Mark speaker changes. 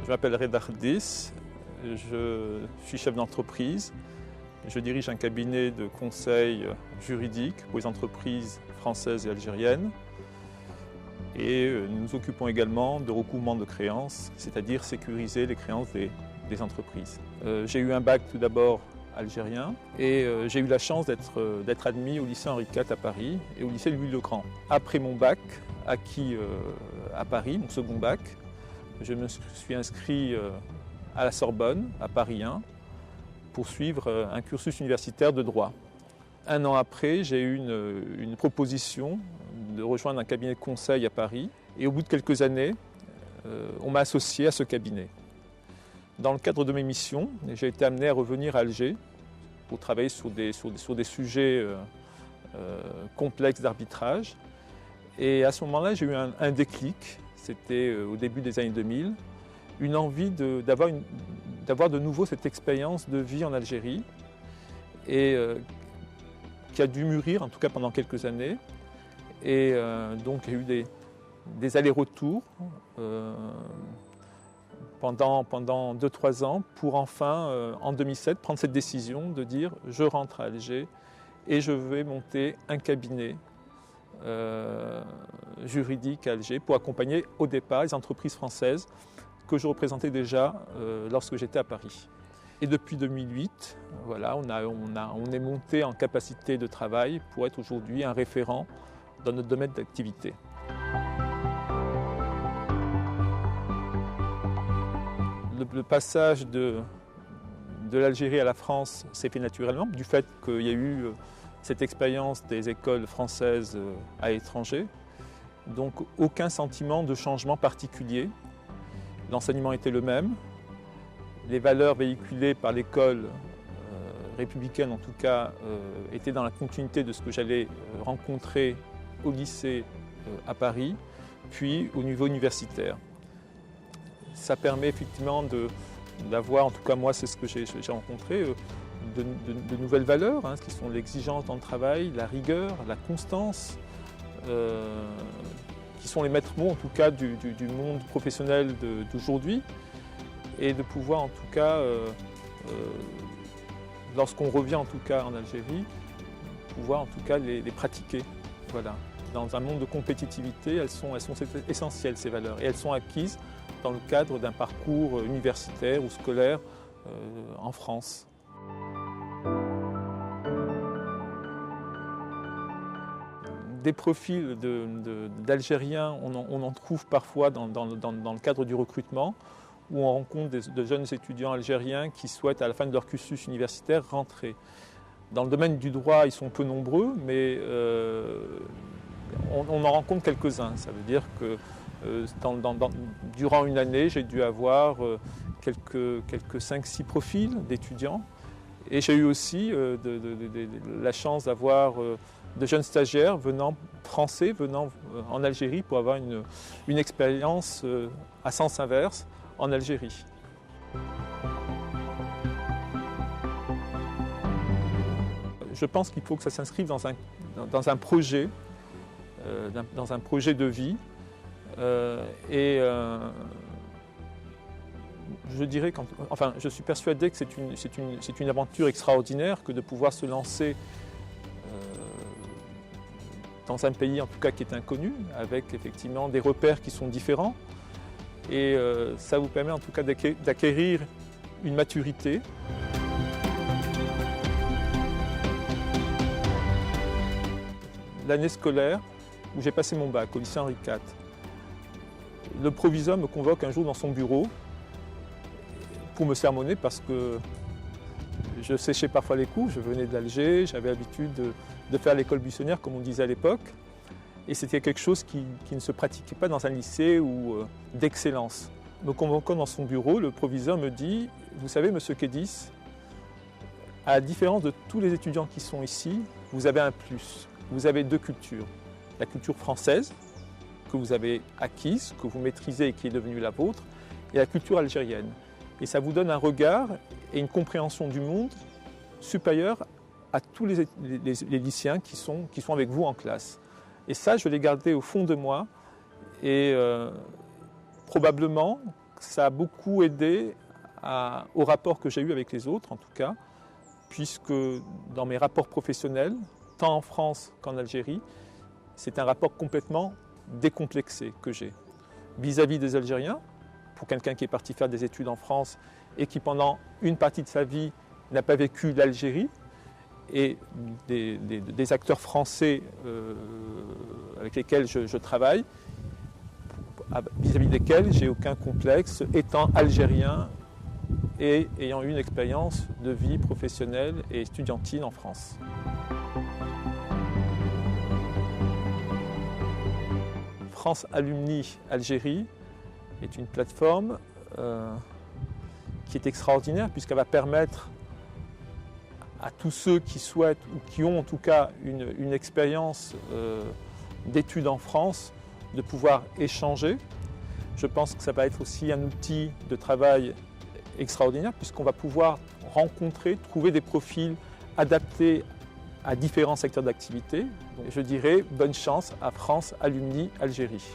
Speaker 1: Je m'appelle Reda Khrdis, je suis chef d'entreprise. Je dirige un cabinet de conseil juridique pour les entreprises françaises et algériennes. Et nous nous occupons également de recouvrement de créances, c'est-à-dire sécuriser les créances des entreprises. J'ai eu un bac tout d'abord algérien et j'ai eu la chance d'être admis au lycée Henri IV à Paris et au lycée Louis-le-Grand. Après mon bac, acquis à Paris, mon second bac, je me suis inscrit à la Sorbonne, à Paris 1, pour suivre un cursus universitaire de droit. Un an après, j'ai eu une proposition de rejoindre un cabinet de conseil à Paris. Et au bout de quelques années, on m'a associé à ce cabinet. Dans le cadre de mes missions, j'ai été amené à revenir à Alger pour travailler sur des sujets complexes d'arbitrage. Et à ce moment-là, j'ai eu un déclic, c'était au début des années 2000, une envie d'avoir de nouveau cette expérience de vie en Algérie et qui a dû mûrir, en tout cas pendant quelques années. Et donc il y a eu des allers-retours pendant 2-3 ans pour enfin, en 2007, prendre cette décision de dire je rentre à Alger et je vais monter un cabinet juridique à Alger pour accompagner au départ les entreprises françaises que je représentais déjà lorsque j'étais à Paris. Et depuis 2008, voilà, on est monté en capacité de travail pour être aujourd'hui un référent dans notre domaine d'activité. Le passage de l'Algérie à la France s'est fait naturellement, du fait qu'il y a eu cette expérience des écoles françaises à l'étranger. Donc aucun sentiment de changement particulier. L'enseignement était le même. Les valeurs véhiculées par l'école républicaine, en tout cas, étaient dans la continuité de ce que j'allais rencontrer au lycée à Paris, puis au niveau universitaire. Ça permet effectivement d'avoir, en tout cas moi c'est ce que j'ai rencontré, de nouvelles valeurs, qui sont l'exigence dans le travail, la rigueur, la constance, qui sont les maîtres mots en tout cas du monde professionnel d'aujourd'hui, et de pouvoir en tout cas, lorsqu'on revient en tout cas en Algérie, pouvoir en tout cas les pratiquer. Voilà. Dans un monde de compétitivité, elles sont essentielles ces valeurs, et elles sont acquises dans le cadre d'un parcours universitaire ou scolaire en France. Des profils d'Algériens, on en trouve parfois dans le cadre du recrutement, où on rencontre de jeunes étudiants algériens qui souhaitent à la fin de leur cursus universitaire rentrer. Dans le domaine du droit, ils sont peu nombreux, mais on en rencontre quelques-uns. Ça veut dire que durant une année, j'ai dû avoir quelques 5-6 profils d'étudiants. Et j'ai eu aussi la chance d'avoir de jeunes stagiaires français venant en Algérie pour avoir une expérience à sens inverse en Algérie. Je pense qu'il faut que ça s'inscrive dans un projet de vie. Je dirais je suis persuadé que c'est une aventure extraordinaire que de pouvoir se lancer dans un pays en tout cas qui est inconnu, avec effectivement des repères qui sont différents. Et ça vous permet en tout cas d'acquérir une maturité. L'année scolaire où j'ai passé mon bac au lycée Henri IV, le proviseur me convoque un jour dans son bureau pour me sermonner parce que je séchais parfois les cours. Je venais d'Alger, j'avais l'habitude de faire l'école buissonnière comme on disait à l'époque. Et c'était quelque chose qui ne se pratiquait pas dans un lycée d'excellence. Me convoquant dans son bureau, le proviseur me dit « Vous savez, monsieur Khrdis, à la différence de tous les étudiants qui sont ici, vous avez un plus. Vous avez 2 cultures. La culture française, que vous avez acquise, que vous maîtrisez et qui est devenue la vôtre, et la culture algérienne. Et ça vous donne un regard et une compréhension du monde supérieure à tous les lycéens qui sont avec vous en classe. Et ça, je l'ai gardé au fond de moi. Et probablement, ça a beaucoup aidé au rapport que j'ai eu avec les autres, en tout cas, puisque dans mes rapports professionnels, tant en France qu'en Algérie, c'est un rapport complètement décomplexé que j'ai vis-à-vis des Algériens, pour quelqu'un qui est parti faire des études en France et qui pendant une partie de sa vie n'a pas vécu l'Algérie, et des acteurs français avec lesquels je travaille, vis-à-vis desquels j'ai aucun complexe, étant algérien et ayant eu une expérience de vie professionnelle et estudiantine en France. France Alumni Algérie est une plateforme qui est extraordinaire puisqu'elle va permettre à tous ceux qui souhaitent ou qui ont en tout cas une expérience d'études en France de pouvoir échanger. Je pense que ça va être aussi un outil de travail extraordinaire puisqu'on va pouvoir rencontrer, trouver des profils adaptés à différents secteurs d'activité. Je dirais bonne chance à France Alumni Algérie.